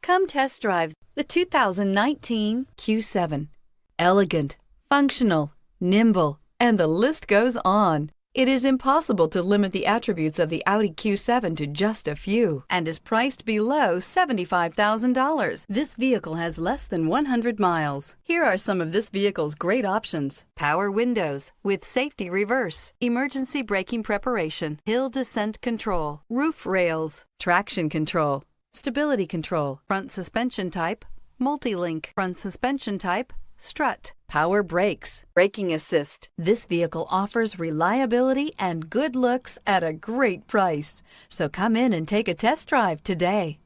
Come test drive the 2019 Q7. Elegant, functional, nimble, and the list goes on. It is impossible to limit the attributes of the Audi Q7 to just a few and is priced below $75,000. This vehicle has less than 100 miles. Here are some of this vehicle's great options: power windows with safety reverse, emergency braking preparation, hill descent control, roof rails, traction control, stability control, front suspension type, multi-link, front suspension type, strut, power brakes, braking assist. This vehicle offers reliability and good looks at a great price. So come in and take a test drive today.